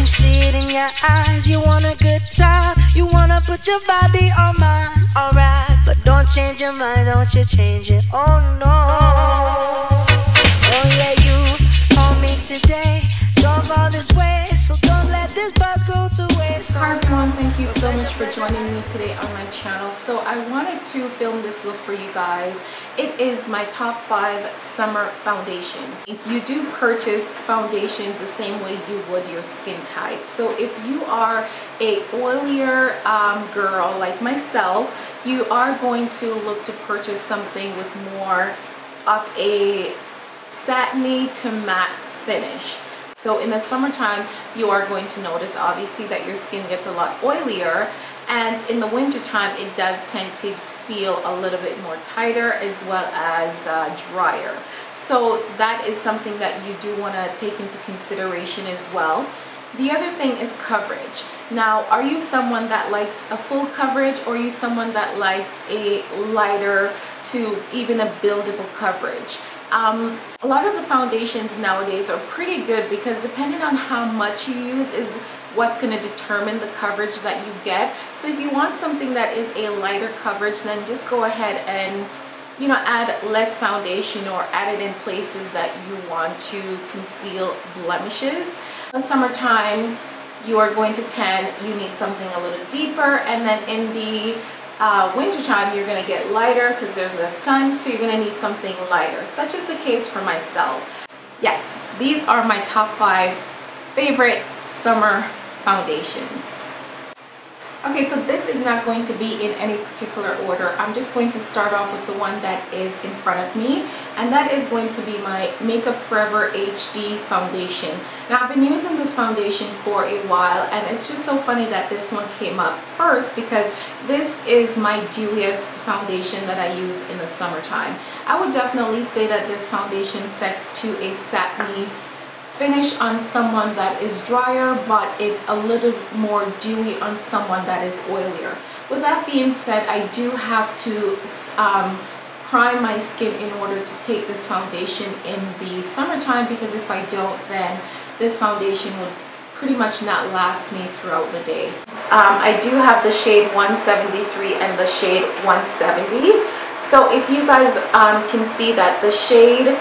can see it in your eyes. You want a good time, you wanna put your body on mine. Alright, but don't change your mind, don't you change it, oh no. Oh yeah, you told me today, drove all this way, so don't let this bus go to waste. Hi everyone, thank you so much for joining me today on my channel. So I wanted to film this look for you guys. It is my top 5 summer foundations. You do purchase foundations the same way you would your skin type. So if you are a oilier girl like myself, you are going to look to purchase something with more of a satiny to matte finish. So in the summertime, you are going to notice obviously that your skin gets a lot oilier, and in the wintertime it does tend to feel a little bit more tighter as well as drier. So that is something that you do want to take into consideration as well. The other thing is coverage. Now, are you someone that likes a full coverage, or are you someone that likes a lighter to even a buildable coverage? A lot of the foundations nowadays are pretty good because depending on how much you use is what's going to determine the coverage that you get. So if you want something that is a lighter coverage, then just go ahead and, you know, add less foundation or add it in places that you want to conceal blemishes. In the summertime, you are going to tan, you need something a little deeper, and then in the wintertime you're going to get lighter because there's the sun, so you're going to need something lighter. Such is the case for myself. Yes, these are my top 5 favorite summer foundations. Okay, so this is not going to be in any particular order. I'm just going to start off with the one that is in front of me, and that is going to be my Makeup Forever HD foundation. Now, I've been using this foundation for a while, and it's just so funny that this one came up first because this is my dewiest foundation that I use in the summertime. I would definitely say that this foundation sets to a satiny finish on someone that is drier, but it's a little more dewy on someone that is oilier. With that being said, I do have to prime my skin in order to take this foundation in the summertime, because if I don't, then this foundation would pretty much not last me throughout the day. I do have the shade 173 and the shade 170. So if you guys can see that the shade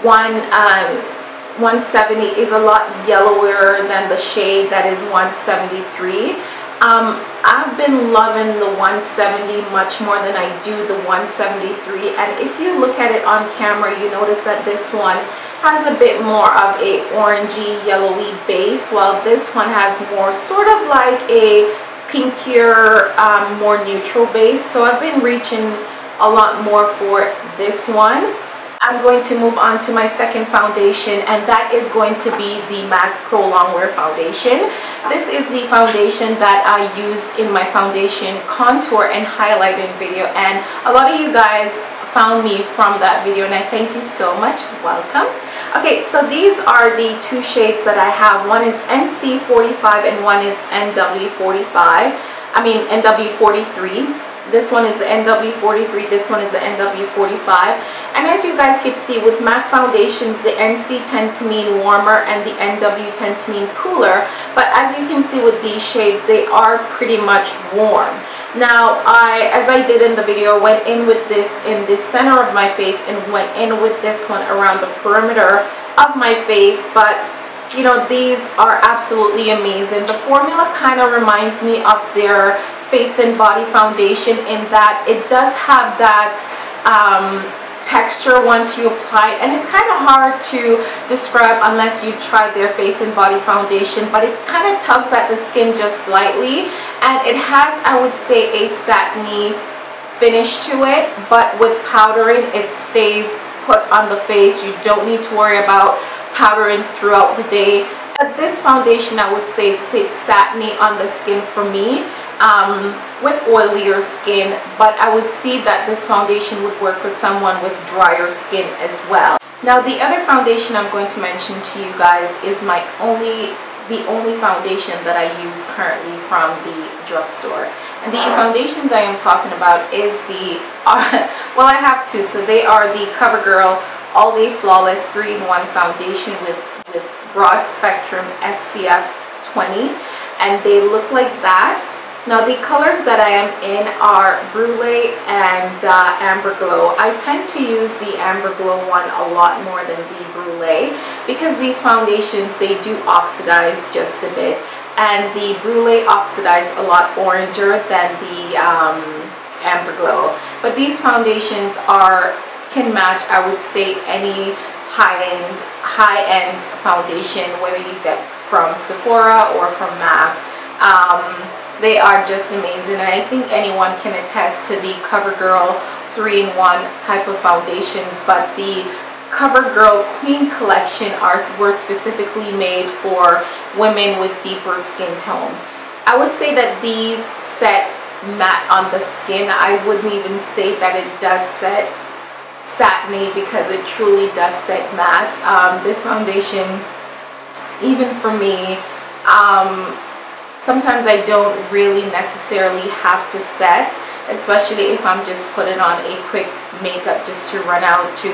170 is a lot yellower than the shade that is 173. I've been loving the 170 much more than I do the 173, and if you look at it on camera, you notice that this one has a bit more of a orangey yellowy base, while this one has more sort of like a pinkier, more neutral base. So I've been reaching a lot more for this one. I'm going to move on to my second foundation, and that is going to be the MAC Pro Longwear foundation. This is the foundation that I use in my foundation contour and highlighting video, and a lot of you guys found me from that video, and I thank you so much. Welcome. Okay, so these are the 2 shades that I have. One is NC45 and one is NW43. This one is the NW43, this one is the NW45. And as you guys can see, with MAC foundations, the NC tend to mean warmer and the NW tend to mean cooler. But as you can see with these shades, they are pretty much warm. Now, as I did in the video, went in with this in the center of my face and went in with this one around the perimeter of my face. But you know, these are absolutely amazing. The formula kind of reminds me of their face and body foundation in that it does have that texture once you apply it, and it's kind of hard to describe unless you've tried their face and body foundation, but it kind of tugs at the skin just slightly, and it has, I would say, a satiny finish to it, but with powdering it stays put on the face. You don't need to worry about powdering throughout the day. But this foundation, I would say, sits satiny on the skin for me, with oilier skin, but I would see that this foundation would work for someone with drier skin as well. Now, the other foundation I'm going to mention to you guys is the only foundation that I use currently from the drugstore. And the foundations I am talking about is well, I have 2. So they are the CoverGirl All Day Flawless 3-in-1 foundation with broad spectrum SPF 20, and they look like that. Now the colors that I am in are Brulee and Amber Glow. I tend to use the Amber Glow one a lot more than the Brulee because these foundations, they do oxidize just a bit, and the Brulee oxidize a lot oranger than the Amber Glow. But these foundations can match, I would say, any high-end foundation, whether you get from Sephora or from MAC. They are just amazing, and I think anyone can attest to the CoverGirl 3-in-1 type of foundations, but the CoverGirl Queen collection were specifically made for women with deeper skin tone. I would say that these set matte on the skin. I wouldn't even say that it does set satiny because it truly does set matte. This foundation, even for me, sometimes I don't really necessarily have to set, especially if I'm just putting on a quick makeup just to run out to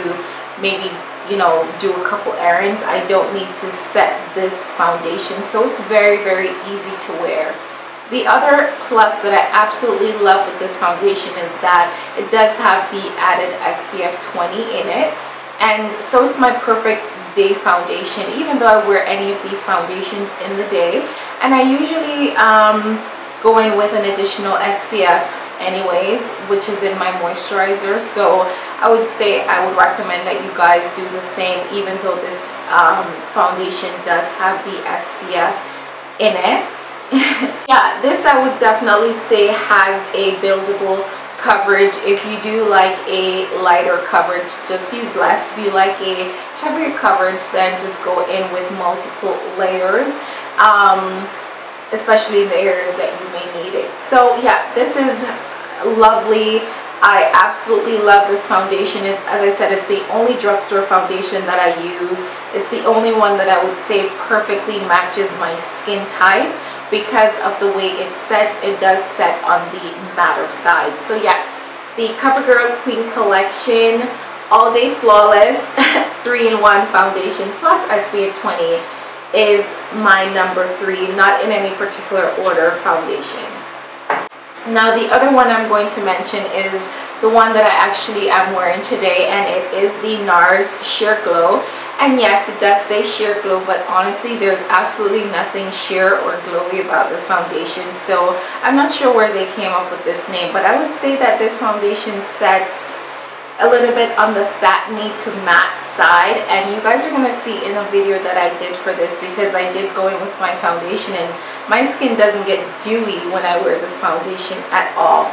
maybe, you know, do a couple errands. I don't need to set this foundation, so it's very, very easy to wear. The other plus that I absolutely love with this foundation is that it does have the added SPF 20 in it, and so it's my perfect day foundation, even though I wear any of these foundations in the day, and I usually go in with an additional SPF anyways, which is in my moisturizer. So I would say I would recommend that you guys do the same, even though this foundation does have the SPF in it. Yeah, this I would definitely say has a buildable coverage. If you do like a lighter coverage, just use less. If you like a heavier coverage, then just go in with multiple layers, especially in the areas that you may need it. So yeah, this is lovely. I absolutely love this foundation. It's, as I said, it's the only drugstore foundation that I use. It's the only one that I would say perfectly matches my skin type. Because of the way it sets, it does set on the matter side. So yeah, the CoverGirl Queen Collection All Day Flawless 3-in-1 foundation plus SPF 20 is my number 3, not in any particular order foundation. Now the other one I'm going to mention is the one that I actually am wearing today, and it is the Nars Sheer Glow. And yes, it does say sheer glow, but honestly there's absolutely nothing sheer or glowy about this foundation, so I'm not sure where they came up with this name, but I would say that this foundation sets a little bit on the satiny to matte side, and you guys are going to see in a video that I did for this, because I did go in with my foundation and my skin doesn't get dewy when I wear this foundation at all.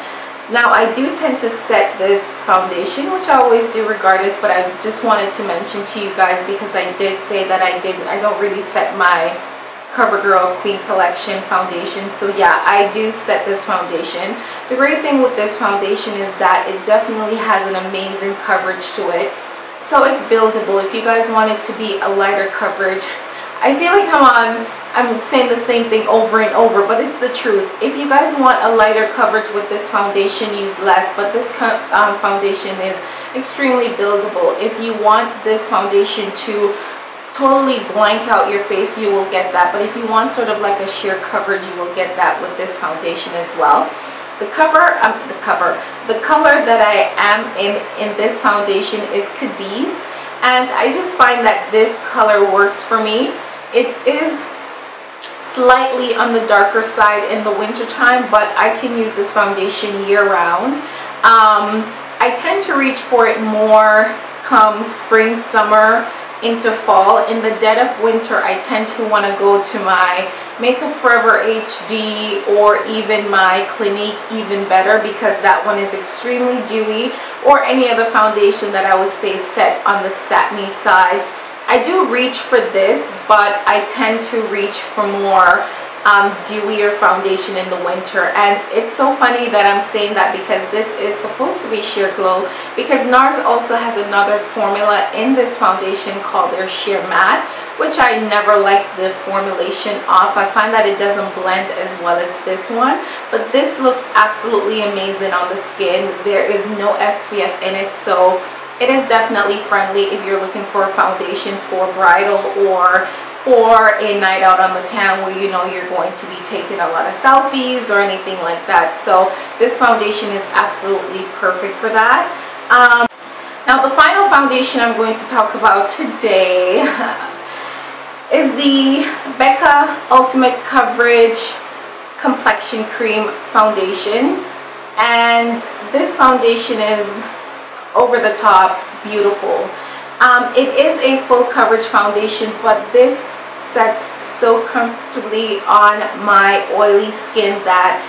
Now I do tend to set this foundation, which I always do regardless, but I just wanted to mention to you guys because I did say that I don't really set my CoverGirl Queen Collection foundation. So yeah, I do set this foundation. The great thing with this foundation is that it definitely has an amazing coverage to it. So it's buildable. If you guys want it to be a lighter coverage, I feel like I'm saying the same thing over and over, but it's the truth. If you guys want a lighter coverage with this foundation, use less, but this foundation is extremely buildable. If you want this foundation to totally blank out your face, you will get that, but if you want sort of like a sheer coverage, you will get that with this foundation as well. The color that I am in this foundation is Cadiz, and I just find that this color works for me. It is slightly on the darker side in the winter time, but I can use this foundation year round. I tend to reach for it more come spring, summer, into fall. In the dead of winter, I tend to want to go to my Makeup Forever HD or even my Clinique Even Better, because that one is extremely dewy, or any other foundation that I would say set on the satiny side. I do reach for this, but I tend to reach for more dewier foundation in the winter. And it's so funny that I'm saying that, because this is supposed to be Sheer Glow, because Nars also has another formula in this foundation called their Sheer Matte, which I never like the formulation of. I find that it doesn't blend as well as this one, but this looks absolutely amazing on the skin. There is no SPF in it, so it is definitely friendly if you're looking for a foundation for bridal or for a night out on the town where you know you're going to be taking a lot of selfies or anything like that. So this foundation is absolutely perfect for that. Now the final foundation I'm going to talk about today is the Becca Ultimate Coverage Complexion Cream Foundation. And this foundation is over the top beautiful. It is a full coverage foundation, but this sets so comfortably on my oily skin that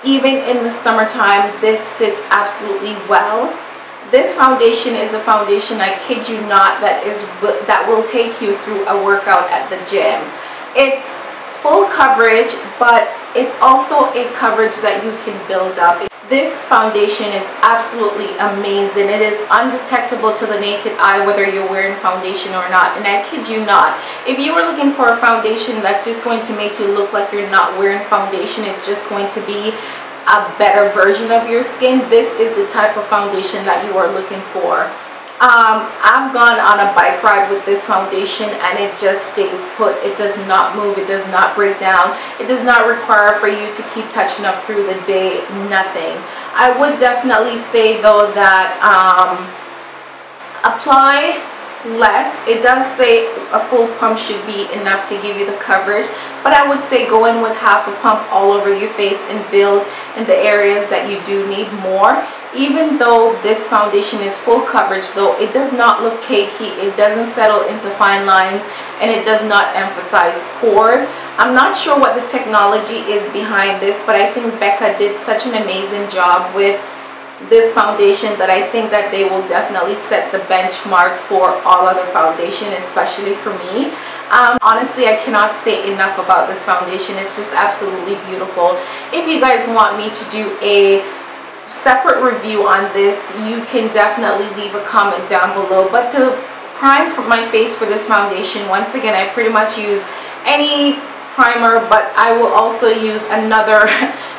even in the summertime this sits absolutely well. This foundation is a foundation, I kid you not, that will take you through a workout at the gym. It's full coverage, but it's also a coverage that you can build up. This foundation is absolutely amazing. It is undetectable to the naked eye whether you're wearing foundation or not. And I kid you not, if you were looking for a foundation that's just going to make you look like you're not wearing foundation, it's just going to be a better version of your skin, this is the type of foundation that you are looking for. I've gone on a bike ride with this foundation and it just stays put. It does not move, it does not break down, it does not require for you to keep touching up through the day, nothing. I would definitely say though that apply less. It does say a full pump should be enough to give you the coverage, but I would say go in with half a pump all over your face and build in the areas that you do need more. Even though this foundation is full coverage though, it does not look cakey, it doesn't settle into fine lines, and it does not emphasize pores. I'm not sure what the technology is behind this, but I think Becca did such an amazing job with this foundation that I think that they will definitely set the benchmark for all other foundation, especially for me. Honestly, I cannot say enough about this foundation. It's just absolutely beautiful. If you guys want me to do a separate review on this, you can definitely leave a comment down below. But to prime my face for this foundation, once again, I pretty much use any primer, but I will also use another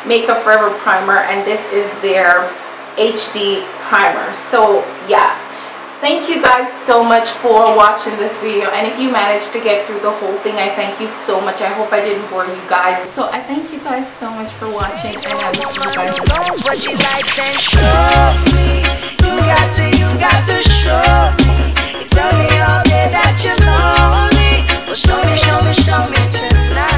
Makeup Forever primer, and this is their HD primer. So yeah, thank you guys so much for watching this video, and if you managed to get through the whole thing, I thank you so much. I hope I didn't bore you guys. So I thank you guys so much for watching, and I will see you guys in the next video. What she likes and show me. You got to show me. You tell me all day that you're lonely. Well, show me tonight.